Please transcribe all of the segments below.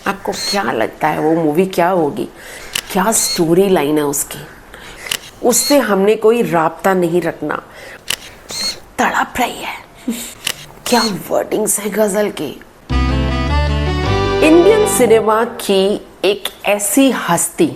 आपको क्या लगता है वो मूवी क्या होगी? क्या स्टोरी लाइन है उसकी? उससे हमने कोई राब्ता नहीं रखना, तड़प रही है। क्या वर्डिंग्स है गजल की। इंडियन सिनेमा की एक ऐसी हस्ती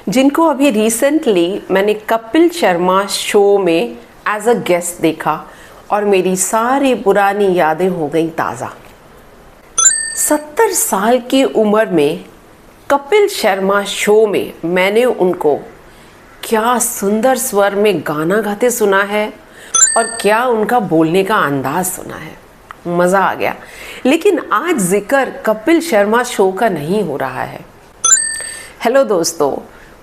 जिनको अभी रिसेंटली मैंने कपिल शर्मा शो में एज अ गेस्ट देखा और मेरी सारी पुरानी यादें हो गई ताज़ा। 70 साल की उम्र में कपिल शर्मा शो में मैंने उनको क्या सुंदर स्वर में गाना गाते सुना है और क्या उनका बोलने का अंदाज सुना है। मज़ा आ गया। लेकिन आज जिक्र कपिल शर्मा शो का नहीं हो रहा है। हेलो दोस्तों,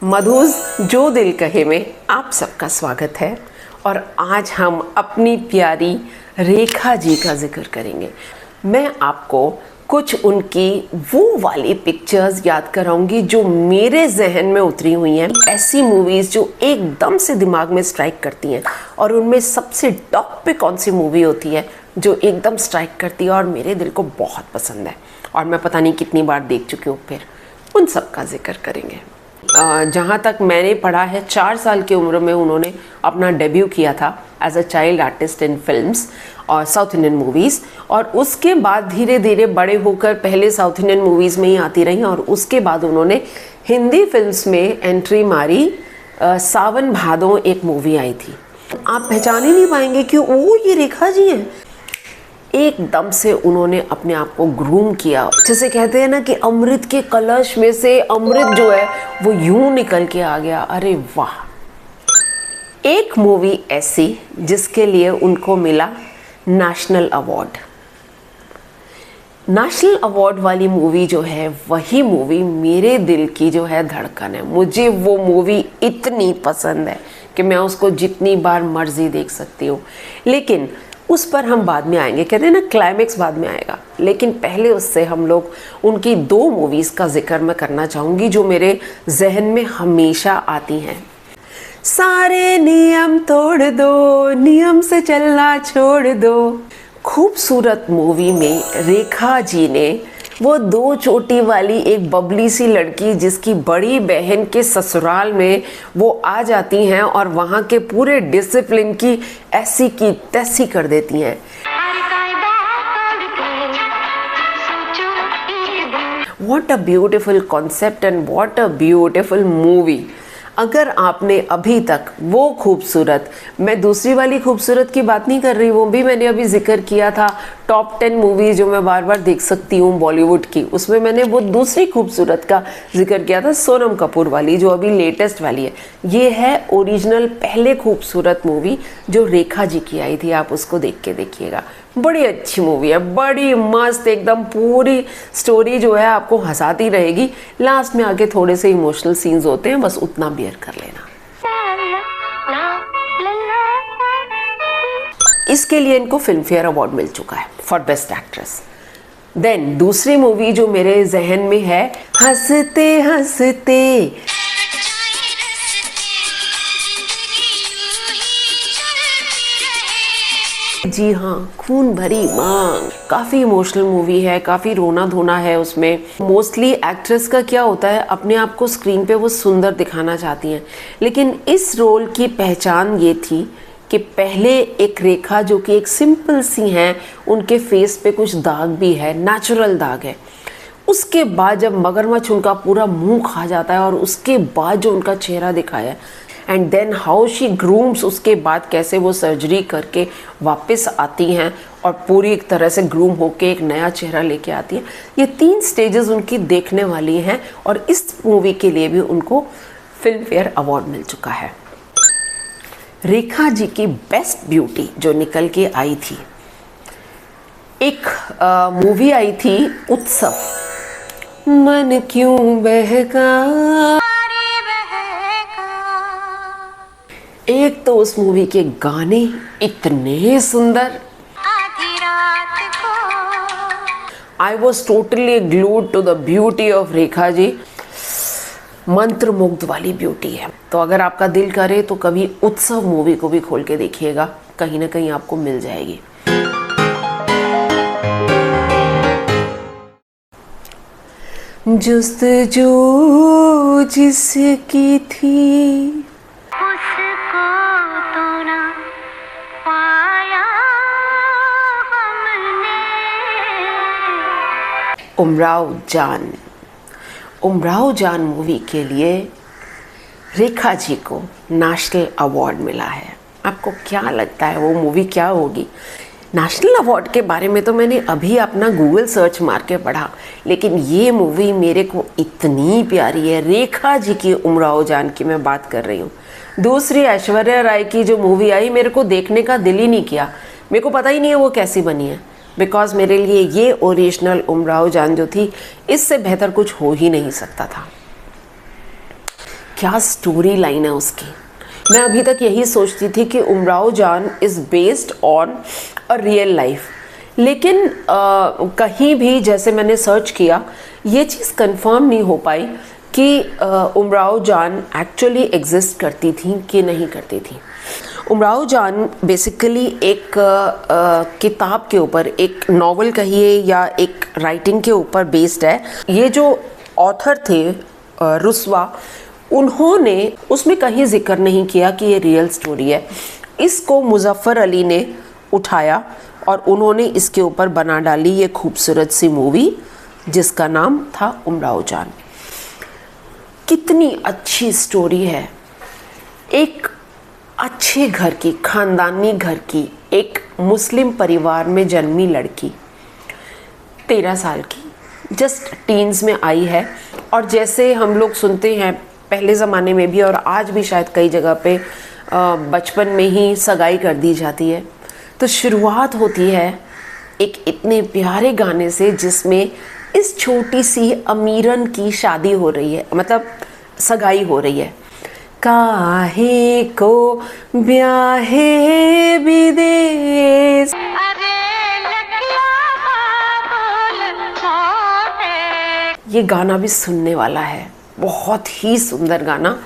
मधुज जो दिल कहे में आप सबका स्वागत है और आज हम अपनी प्यारी रेखा जी का जिक्र करेंगे। मैं आपको कुछ उनकी वो वाली पिक्चर्स याद कराऊंगी जो मेरे जहन में उतरी हुई हैं। ऐसी मूवीज़ जो एकदम से दिमाग में स्ट्राइक करती हैं और उनमें सबसे टॉप पे कौन सी मूवी होती है जो एकदम स्ट्राइक करती है और मेरे दिल को बहुत पसंद है और मैं पता नहीं कितनी बार देख चुकी हूँ। फिर उन सब का जिक्र करेंगे। जहाँ तक मैंने पढ़ा है 4 साल की उम्र में उन्होंने अपना डेब्यू किया था as a child artist in films और साउथ इंडियन मूवीज़, और उसके बाद धीरे धीरे बड़े होकर पहले साउथ इंडियन मूवीज़ में ही आती रही और उसके बाद उन्होंने हिंदी फिल्म्स में एंट्री मारी। सावन भादों एक मूवी आई थी, आप पहचान ही नहीं पाएंगे कि ओ ये रेखा जी हैं। एकदम से उन्होंने अपने आप को ग्रूम किया, जैसे कहते हैं ना कि अमृत के कलश में से अमृत जो है वो यूं निकल के आ गया। अरे वाह। एक मूवी ऐसी जिसके लिए उनको मिला नेशनल अवार्ड। नेशनल अवार्ड वाली मूवी जो है वही मूवी मेरे दिल की जो है धड़कन है। मुझे वो मूवी इतनी पसंद है कि मैं उसको जितनी बार मर्जी देख सकती हूँ। लेकिन उस पर हम बाद में आएंगे, कहते हैं ना क्लाइमेक्स बाद में आएगा। लेकिन पहले उससे हम लोग उनकी 2 मूवीज़ का जिक्र मैं करना चाहूँगी जो मेरे जहन में हमेशा आती हैं। सारे नियम तोड़ दो, नियम से चलना छोड़ दो। खूबसूरत मूवी में रेखा जी ने वो 2 चोटी वाली एक बबली सी लड़की जिसकी बड़ी बहन के ससुराल में वो आ जाती हैं और वहाँ के पूरे डिसिप्लिन की ऐसी की तैसी कर देती हैं। What a beautiful concept and what a beautiful movie। अगर आपने अभी तक वो खूबसूरत, मैं दूसरी वाली खूबसूरत की बात नहीं कर रही, वो भी मैंने अभी जिक्र किया था टॉप 10 मूवीज़ जो मैं बार बार देख सकती हूँ बॉलीवुड की, उसमें मैंने वो दूसरी खूबसूरत का जिक्र किया था, सोनम कपूर वाली जो अभी लेटेस्ट वाली है। ये है ओरिजिनल पहले खूबसूरत मूवी जो रेखा जी की आई थी, आप उसको देख के देखिएगा। बड़ी अच्छी मूवी है, बड़ी मस्त, एकदम पूरी स्टोरी जो है आपको हंसाती रहेगी। लास्ट में आके थोड़े से इमोशनल सीन्स होते हैं, बस उतना बियर कर लेना। इसके लिए इनको फिल्म फेयर अवार्ड मिल चुका है फॉर बेस्ट एक्ट्रेस। देन दूसरी मूवी जो मेरे जहन में है, हंसते हंसते। जी हाँ, खून भरी मांग काफ़ी इमोशनल मूवी है, काफ़ी रोना धोना है उसमें। मोस्टली एक्ट्रेस का क्या होता है, अपने आप को स्क्रीन पे वो सुंदर दिखाना चाहती हैं, लेकिन इस रोल की पहचान ये थी कि पहले एक रेखा जो कि एक सिंपल सी हैं, उनके फेस पे कुछ दाग भी है, नेचुरल दाग है। उसके बाद जब मगरमच्छ उनका पूरा मुंह खा जाता है और उसके बाद जो उनका चेहरा दिखाया है, and then how she grooms, उसके बाद कैसे वो सर्जरी करके वापस आती हैं और पूरी एक तरह से ग्रूम होके एक नया चेहरा लेके आती हैं। ये 3 स्टेजेस उनकी देखने वाली हैं और इस मूवी के लिए भी उनको फिल्म फेयर अवार्ड मिल चुका है। रेखा जी की बेस्ट ब्यूटी जो निकल के आई थी, एक मूवी आई थी उत्सव, मन क्यों बहका। एक तो उस मूवी के गाने इतने सुंदर, I was totally glued to the beauty of Rekha ji. मंत्रमुग्ध वाली ब्यूटी है। तो अगर आपका दिल करे तो कभी उत्सव मूवी को भी खोल के देखिएगा, कहीं ना कहीं आपको मिल जाएगी। जुस्तजू जिसकी थी उसको तो ना पाया हमने। उमराव जान। उमराव जान मूवी के लिए रेखा जी को नेशनल अवार्ड मिला है। आपको क्या लगता है वो मूवी क्या होगी? नेशनल अवार्ड के बारे में तो मैंने अभी अपना गूगल सर्च मार के पढ़ा, लेकिन ये मूवी मेरे को इतनी प्यारी है। रेखा जी की उमराव जान की मैं बात कर रही हूँ। दूसरी ऐश्वर्या राय की जो मूवी आई, मेरे को देखने का दिल ही नहीं किया। मेरे को पता ही नहीं है वो कैसी बनी है, बिकॉज मेरे लिए ये ओरिजिनल उमराव जान जो थी, इससे बेहतर कुछ हो ही नहीं सकता था। क्या स्टोरी लाइन है उसकी। मैं अभी तक यही सोचती थी कि उमराव जान is based on a real life, लेकिन कहीं भी जैसे मैंने सर्च किया ये चीज़ कंफर्म नहीं हो पाई कि उमराव जान एक्चुअली एग्जिस्ट करती थी कि नहीं करती थी। उमराव जान बेसिकली एक किताब के ऊपर, एक नॉवल कहिए या एक राइटिंग के ऊपर बेस्ड है। ये जो ऑथर थे रुस्वा, उन्होंने उसमें कहीं जिक्र नहीं किया कि ये रियल स्टोरी है। इसको मुजफ्फर अली ने उठाया और उन्होंने इसके ऊपर बना डाली ये खूबसूरत सी मूवी जिसका नाम था उमराव जान। कितनी अच्छी स्टोरी है। एक अच्छे घर की, खानदानी घर की, एक मुस्लिम परिवार में जन्मी लड़की, 13 साल की, जस्ट टीन्स में आई है। और जैसे हम लोग सुनते हैं पहले ज़माने में भी और आज भी शायद कई जगह पे बचपन में ही सगाई कर दी जाती है। तो शुरुआत होती है एक इतने प्यारे गाने से जिसमें इस छोटी सी अमीरन की शादी हो रही है, मतलब सगाई हो रही है। काहे को ब्याहे विदेश, ये गाना भी सुनने वाला है, बहुत ही सुंदर गाना।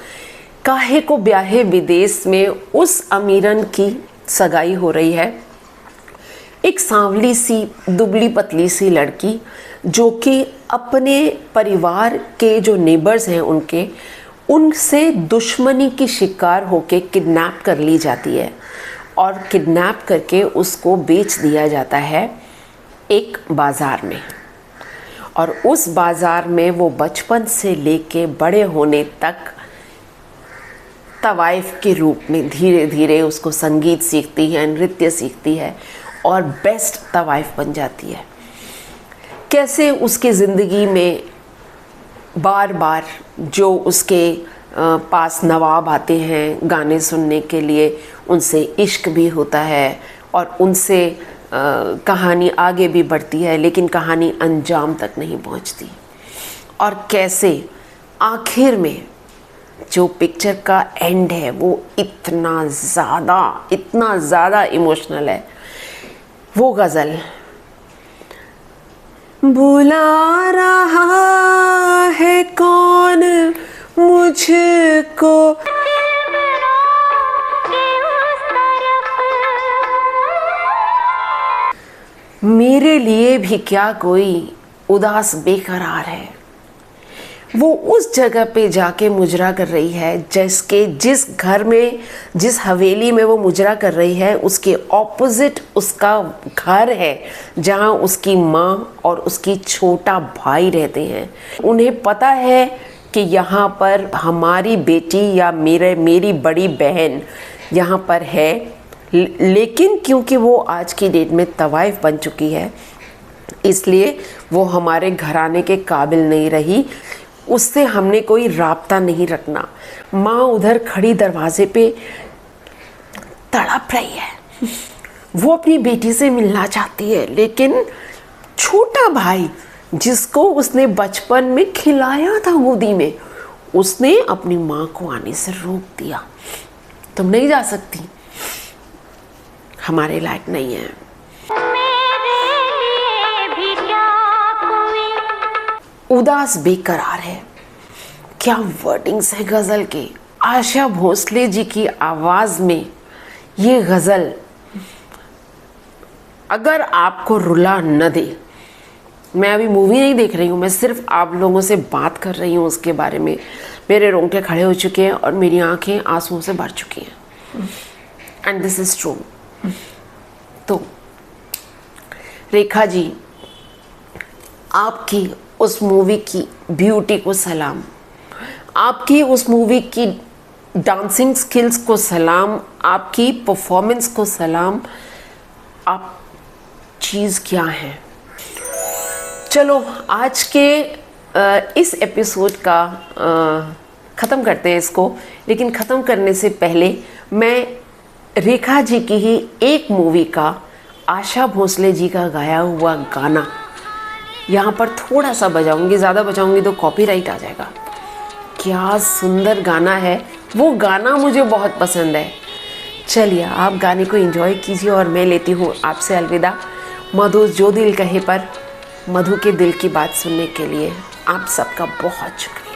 काहे को ब्याहे विदेश में उस अमीरन की सगाई हो रही है। एक सांवली सी दुबली पतली सी लड़की जो कि अपने परिवार के जो नेबर्स हैं उनसे दुश्मनी की शिकार होके किडनैप कर ली जाती है और किडनैप करके उसको बेच दिया जाता है एक बाज़ार में। और उस बाज़ार में वो बचपन से लेके बड़े होने तक तवाइफ के रूप में धीरे धीरे उसको संगीत सीखती है, नृत्य सीखती है और बेस्ट तवाइफ बन जाती है। कैसे उसकी ज़िंदगी में बार बार जो उसके पास नवाब आते हैं गाने सुनने के लिए, उनसे इश्क भी होता है और उनसे कहानी आगे भी बढ़ती है, लेकिन कहानी अंजाम तक नहीं पहुंचती। और कैसे आखिर में जो पिक्चर का एंड है वो इतना ज़्यादा इमोशनल है। वो गज़ल, बुला रहा है कौन मुझको, मेरे लिए भी क्या कोई उदास बेकरार है। वो उस जगह पे जाके मुजरा कर रही है जिस घर में, जिस हवेली में वो मुजरा कर रही है उसके ऑपोजिट उसका घर है जहाँ उसकी माँ और उसकी छोटा भाई रहते हैं। उन्हें पता है कि यहाँ पर हमारी बेटी या मेरी बड़ी बहन यहाँ पर है, लेकिन क्योंकि वो आज की डेट में तवाइफ बन चुकी है इसलिए वो हमारे घराने के काबिल नहीं रही, उससे हमने कोई राब्ता नहीं रखना। माँ उधर खड़ी दरवाजे पे तड़प रही है, वो अपनी बेटी से मिलना चाहती है, लेकिन छोटा भाई जिसको उसने बचपन में खिलाया था गोदी में, उसने अपनी माँ को आने से रोक दिया। तुम नहीं जा सकती, हमारे लायक नहीं है। उदास बेकरार है, क्या वर्डिंग्स है गज़ल के। आशा भोसले जी की आवाज़ में ये गज़ल अगर आपको रुला न दे मैं अभी मूवी नहीं देख रही हूँ, मैं सिर्फ आप लोगों से बात कर रही हूँ उसके बारे में। मेरे रोंगटे खड़े हो चुके हैं और मेरी आंखें आंसुओं से भर चुकी हैं, एंड दिस इज़ ट्रू। तो रेखा जी, आपकी उस मूवी की ब्यूटी को सलाम, आपकी उस मूवी की डांसिंग स्किल्स को सलाम, आपकी परफॉर्मेंस को सलाम। आप चीज़ क्या है? चलो आज के इस एपिसोड का ख़त्म करते हैं इसको, लेकिन ख़त्म करने से पहले मैं रेखा जी की ही एक मूवी का, आशा भोसले जी का गाया हुआ गाना यहाँ पर थोड़ा सा बजाऊंगी, ज़्यादा बजाऊंगी तो कॉपीराइट आ जाएगा। क्या सुंदर गाना है, वो गाना मुझे बहुत पसंद है। चलिए आप गाने को एंजॉय कीजिए और मैं लेती हूँ आपसे अलविदा। मधु जो दिल कहे पर, मधु के दिल की बात सुनने के लिए आप सबका बहुत शुक्रिया।